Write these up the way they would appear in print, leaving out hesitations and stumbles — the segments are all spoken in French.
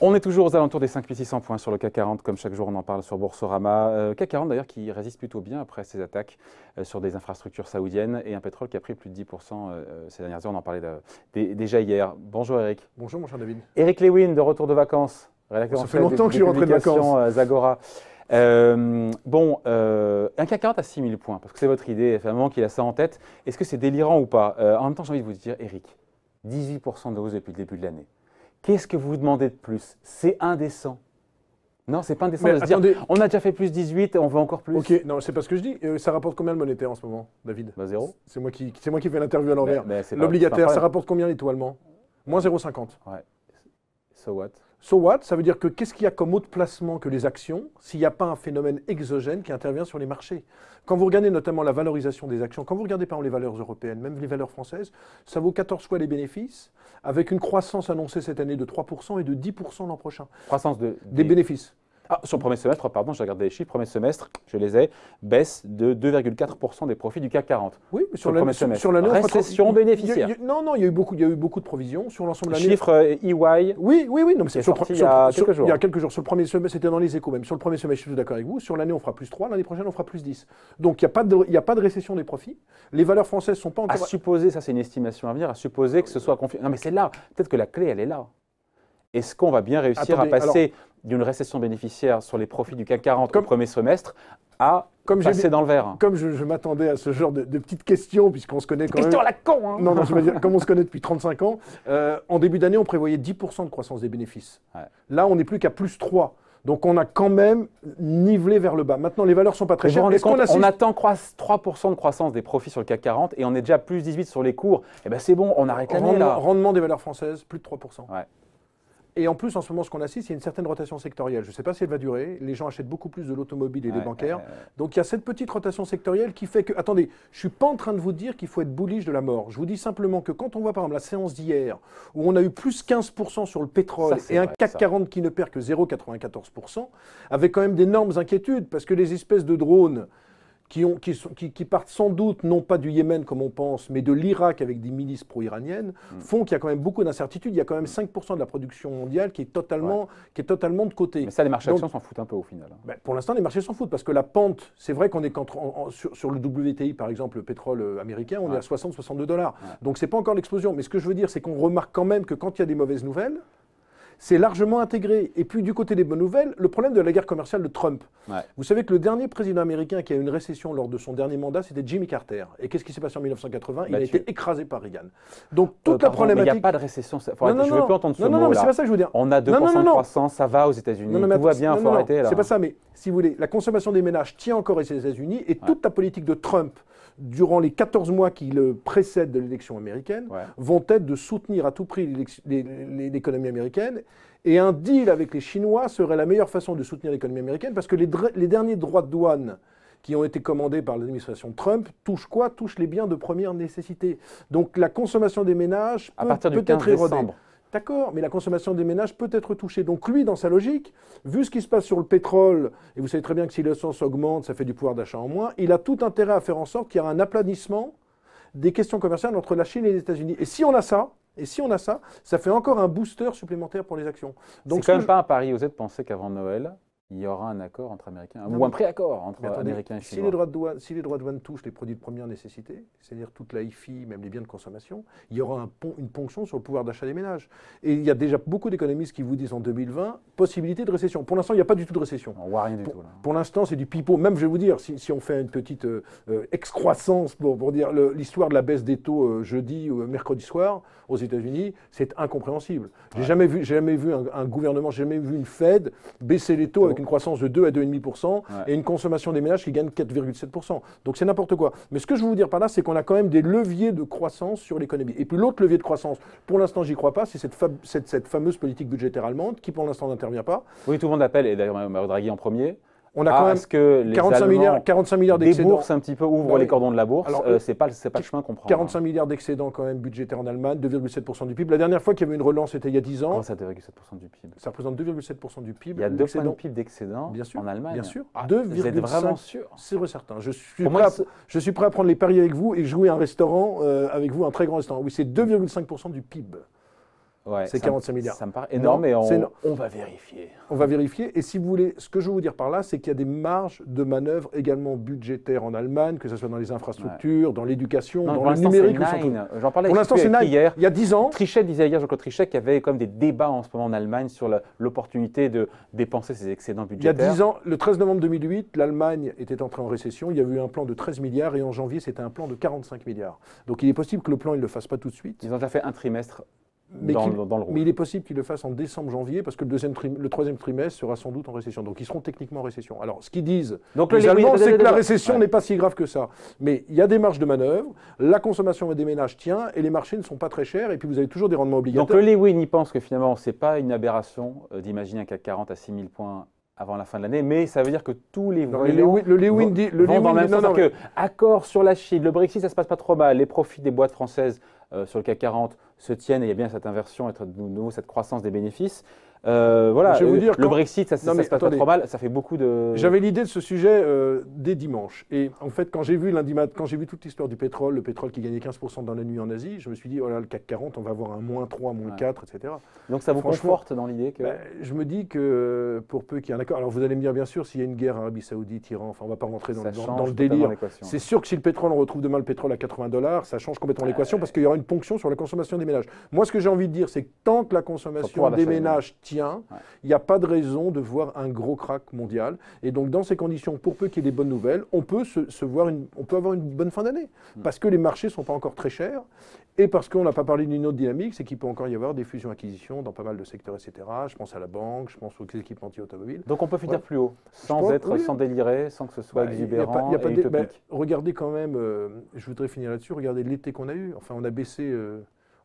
On est toujours aux alentours des 5600 points sur le CAC 40, comme chaque jour on en parle sur Boursorama. CAC 40 d'ailleurs qui résiste plutôt bien après ses attaques sur des infrastructures saoudiennes et un pétrole qui a pris plus de 10% ces dernières heures, on en parlait déjà hier. Bonjour Eric. Bonjour mon cher David. Eric Lewin de retour de vacances, rédacteur Ça fait longtemps que je suis rentré de vacances. Zagora. Un CAC 40 à 6000 points, parce que c'est votre idée, ça fait un moment qu'il a ça en tête. Est-ce que c'est délirant ou pas? En même temps j'ai envie de vous dire, Eric, 18% de hausse depuis le début de l'année. Qu'est-ce que vous vous demandez de plus? C'est indécent. Non, c'est pas indécent de se dire on a déjà fait plus 18 et on veut encore plus. Ok, non, c'est pas ce que je dis. Ça rapporte combien le monétaire en ce moment, David? Bah, zéro. C'est moi qui fais l'interview à l'envers. L'obligataire, ça rapporte combien l'étoilement? Moins 0,50. Ouais. So what? So what? Ça veut dire que qu'est-ce qu'il y a comme autre placement que les actions s'il n'y a pas un phénomène exogène qui intervient sur les marchés? Quand vous regardez notamment la valorisation des actions, quand vous regardez par exemple les valeurs européennes, même les valeurs françaises, ça vaut 14 fois les bénéfices, avec une croissance annoncée cette année de 3% et de 10% l'an prochain. Croissance des bénéfices. Ah, sur le premier semestre, pardon, j'ai regardé les chiffres, premier semestre, je les ai, baisse de 2,4% des profits du CAC 40. Oui, mais sur le premier semestre. Sur l'année, récession bénéficiaire. Non, il y a eu beaucoup de provisions sur l'ensemble de l'année. Chiffre EY. Oui, non, mais c'est sorti il y a quelques jours. Il y a quelques jours. Sur le premier semestre, c'était dans les échos même. Sur le premier semestre, je suis d'accord avec vous. Sur l'année, on fera plus 3, l'année prochaine, on fera plus 10. Donc, il n'y a pas de récession des profits. Les valeurs françaises ne sont pas encore. À supposer, ça c'est une estimation à venir, à supposer que ce soit confirmé. Non, mais c'est là. Peut-être que la clé, elle est là. Est-ce qu'on va bien réussir à passer d'une récession bénéficiaire sur les profits du CAC 40 au premier semestre à passer dans le vert? Comme je m'attendais à ce genre de petites questions, puisqu'on se connaît quand même… Question à la con hein. Non, je veux dire, comme on se connaît depuis 35 ans, en début d'année, on prévoyait 10% de croissance des bénéfices. Ouais. Là, on n'est plus qu'à plus 3. Donc, on a quand même nivelé vers le bas. Maintenant, les valeurs ne sont pas très chères. On attend 3% de croissance des profits sur le CAC 40 et on est déjà plus 18 sur les cours. Eh bien, c'est bon, on arrête l'année là. Rendement des valeurs françaises, plus de 3%. Ouais. Et en plus, en ce moment, ce qu'on assiste, c'est une certaine rotation sectorielle. Je ne sais pas si elle va durer. Les gens achètent beaucoup plus de l'automobile et des bancaires. Donc, il y a cette petite rotation sectorielle qui fait que… Attendez, je ne suis pas en train de vous dire qu'il faut être bullish de la mort. Je vous dis simplement que quand on voit par exemple la séance d'hier, où on a eu plus 15% sur le pétrole et un CAC 40 qui ne perd que 0,94%, avec quand même d'énormes inquiétudes, parce que les espèces de drones qui partent sans doute, non pas du Yémen comme on pense, mais de l'Irak avec des milices pro-iraniennes, font qu'il y a quand même beaucoup d'incertitudes. Il y a quand même 5% de la production mondiale qui est totalement de côté. Mais ça, les marchés actions s'en foutent un peu au final. Ben, pour l'instant, les marchés s'en foutent parce que la pente, c'est vrai qu'on est sur le WTI, par exemple, le pétrole américain, on est à 60-62 $. Donc, ce n'est pas encore l'explosion. Mais ce que je veux dire, c'est qu'on remarque quand même que quand il y a des mauvaises nouvelles, c'est largement intégré. Et puis, du côté des bonnes nouvelles, le problème de la guerre commerciale de Trump. Ouais. Vous savez que le dernier président américain qui a eu une récession lors de son dernier mandat, c'était Jimmy Carter. Et qu'est-ce qui s'est passé en 1980 ? Il a été écrasé par Reagan. Donc, toute la problématique… Mais il n'y a pas de récession. Je ne veux plus entendre ce mot-là. Non, mais c'est pas ça que je veux dire. On a 2% de croissance, ça va aux États-Unis. Tout va bien, il faut arrêter là. C'est pas ça, mais si vous voulez, la consommation des ménages tient encore aux États-Unis et toute la politique de Trump durant les 14 mois qui le précèdent de l'élection américaine, vont être de soutenir à tout prix l'économie américaine. Et un deal avec les Chinois serait la meilleure façon de soutenir l'économie américaine parce que les derniers droits de douane qui ont été commandés par l'administration Trump touchent quoi? Touchent les biens de première nécessité. Donc la consommation des ménages peut être érodée. D'accord, mais la consommation des ménages peut être touchée. Donc lui, dans sa logique, vu ce qui se passe sur le pétrole, et vous savez très bien que si l'essence augmente, ça fait du pouvoir d'achat en moins, il a tout intérêt à faire en sorte qu'il y ait un aplanissement des questions commerciales entre la Chine et les États-Unis. Et si on a ça, ça fait encore un booster supplémentaire pour les actions. Donc c'est quand même pas un pari osé de penser qu'avant Noël, il y aura un accord entre Américains, ou un préaccord entre Américains et Chinois. Si les droits de douane touchent les produits de première nécessité, c'est-à-dire toute la hi-fi, même les biens de consommation, il y aura une ponction sur le pouvoir d'achat des ménages. Et il y a déjà beaucoup d'économistes qui vous disent en 2020, possibilité de récession. Pour l'instant, il n'y a pas du tout de récession. On ne voit rien du tout. Là. Pour l'instant, c'est du pipeau. Même, je vais vous dire, si on fait une petite excroissance pour dire l'histoire de la baisse des taux jeudi ou mercredi soir aux États-Unis, c'est incompréhensible. J'ai jamais vu un gouvernement, j'ai jamais vu une Fed baisser les taux avec une croissance de 2 à 2,5% et une consommation des ménages qui gagne 4,7%. Donc c'est n'importe quoi. Mais ce que je veux vous dire par là, c'est qu'on a quand même des leviers de croissance sur l'économie. Et puis l'autre levier de croissance, pour l'instant j'y crois pas, c'est cette fameuse politique budgétaire allemande qui pour l'instant n'intervient pas. Oui, tout le monde appelle, et d'ailleurs Mario Draghi en premier, On a quand même que les 45 milliards d'excédents. Des bourses un petit peu ouvrent les cordons de la bourse. C'est pas le chemin qu'on prend. 45 milliards d'excédents quand même budgétaires en Allemagne, 2,7% du PIB. La dernière fois qu'il y avait une relance, c'était il y a 10 ans. Comment ça, 2,7% du PIB? Ça représente 2,7% du PIB. Il y a 2 points de PIB d'excédent en Allemagne. Bien sûr. Vous êtes vraiment sûr? C'est vrai, certain. Je suis prêt à prendre les paris avec vous et jouer un restaurant avec vous, un très grand restaurant. Oui, c'est 2,5% du PIB. Ouais, c'est 45 milliards. Ça me paraît énorme, mais on va vérifier. On va vérifier. Et si vous voulez, ce que je veux vous dire par là, c'est qu'il y a des marges de manœuvre également budgétaires en Allemagne, que ce soit dans les infrastructures, dans l'éducation, dans le numérique. J'en parlais pour l'instant, c'est hier. Il y a 10 ans. Trichet disait hier, Jean-Claude Trichet, qu'il y avait comme des débats en ce moment en Allemagne sur l'opportunité de dépenser ces excédents budgétaires. Il y a 10 ans, le 13 novembre 2008, l'Allemagne était entrée en récession. Il y avait eu un plan de 13 milliards et en janvier, c'était un plan de 45 milliards. Donc il est possible que le plan, il ne le fasse pas tout de suite. Ils ont déjà fait un trimestre. Mais il est possible qu'ils le fassent en décembre-janvier parce que le troisième trimestre sera sans doute en récession. Donc ils seront techniquement en récession. Alors ce qu'ils disent, les Allemands, c'est que la récession n'est pas si grave que ça. Mais il y a des marges de manœuvre, la consommation des ménages tient et les marchés ne sont pas très chers et puis vous avez toujours des rendements obligataires. Donc le Lewin, il pense que finalement, ce n'est pas une aberration d'imaginer un CAC 40 à 6000 points avant la fin de l'année, mais ça veut dire que tous les voyants vont dans le même sens. Accord sur la Chine, le Brexit, ça ne se passe pas trop mal, les profits des boîtes françaises sur le CAC 40 se tiennent et il y a bien cette inversion, de nouveau cette croissance des bénéfices. Voilà, je vais vous dire, le Brexit, ça se passe pas trop mal, ça fait beaucoup de... J'avais l'idée de ce sujet dès dimanche. Et en fait, quand j'ai vu toute l'histoire du pétrole, le pétrole qui gagnait 15% dans la nuit en Asie, je me suis dit, oh là, le CAC 40, on va avoir un -3, -4, etc. Donc ça vous conforte dans l'idée que... Je me dis que pour peu qu'il y ait un accord... Alors vous allez me dire, bien sûr, s'il y a une guerre Arabie Saoudite, Iran, enfin on ne va pas rentrer dans le délire. C'est sûr que si le pétrole, on retrouve demain le pétrole à $80, ça change complètement l'équation parce qu'il y aura une ponction sur la consommation des ménages. Moi, ce que j'ai envie de dire, c'est que tant que la consommation des ménages tient, il n'y a pas de raison de voir un gros krach mondial. Et donc, dans ces conditions, pour peu qu'il y ait des bonnes nouvelles, on peut avoir une bonne fin d'année. Parce que les marchés ne sont pas encore très chers et parce qu'on n'a pas parlé d'une autre dynamique, c'est qu'il peut encore y avoir des fusions-acquisitions dans pas mal de secteurs, etc. Je pense à la banque, je pense aux équipementiers automobiles. Donc, on peut finir plus haut, sans délirer, sans que ce soit exubérant et utopique. Regardez quand même, je voudrais finir là-dessus, regardez l'été qu'on a eu. Enfin, on a baissé...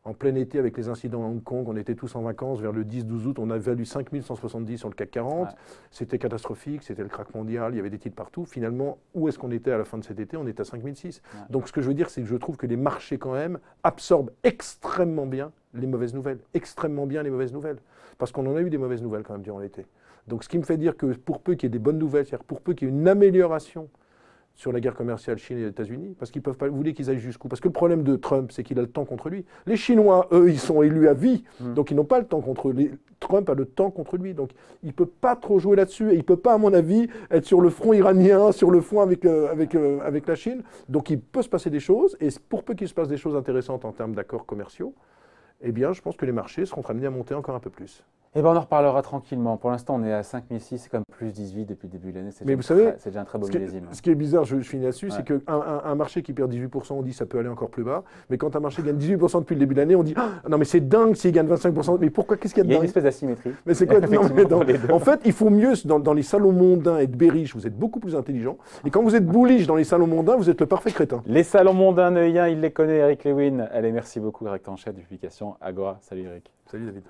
En plein été, avec les incidents à Hong Kong, on était tous en vacances. Vers le 10-12 août, on a valu 5170 sur le CAC 40. C'était catastrophique, c'était le krach mondial, il y avait des titres partout. Finalement, où est-ce qu'on était à la fin de cet été? On était à 5006. Donc ce que je veux dire, c'est que je trouve que les marchés, quand même, absorbent extrêmement bien les mauvaises nouvelles. Extrêmement bien les mauvaises nouvelles. Parce qu'on en a eu des mauvaises nouvelles, quand même, durant l'été. Donc ce qui me fait dire que pour peu qu'il y ait des bonnes nouvelles, c'est-à-dire pour peu qu'il y ait une amélioration sur la guerre commerciale Chine et États-Unis, parce qu'ils peuvent pas, vous voulez qu'ils aillent jusqu'où? Parce que le problème de Trump, c'est qu'il a le temps contre lui. Les Chinois, eux, ils sont élus à vie, donc ils n'ont pas le temps contre eux. Trump a le temps contre lui, donc il ne peut pas trop jouer là-dessus, et il ne peut pas, à mon avis, être sur le front iranien, sur le front avec la Chine. Donc il peut se passer des choses, et pour peu qu'il se passe des choses intéressantes en termes d'accords commerciaux, eh bien, je pense que les marchés seront amenés à monter encore un peu plus. Eh bien, on en reparlera tranquillement. Pour l'instant, on est à 5006, c'est comme plus 18 depuis le début de l'année. Mais vous savez, c'est déjà un très beau millésime. Ce qui est bizarre, je finis là-dessus, c'est qu'un marché qui perd 18%, on dit ça peut aller encore plus bas. Mais quand un marché gagne 18% depuis le début de l'année, on dit non, mais c'est dingue s'il gagne 25%. Mais pourquoi? Qu'est-ce qu'il y a de dingue? Il y a une espèce d'asymétrie. Mais c'est quoi? En fait, il faut mieux, dans les salons mondains, être bearish, vous êtes beaucoup plus intelligent. Et quand vous êtes bullish dans les salons mondains, vous êtes le parfait crétin. Les salons mondains neuilliens, il les connaît, Eric Lewin. Allez, merci beaucoup, Eric Tanchet, du publication Agora. Salut, Eric. Salut, David.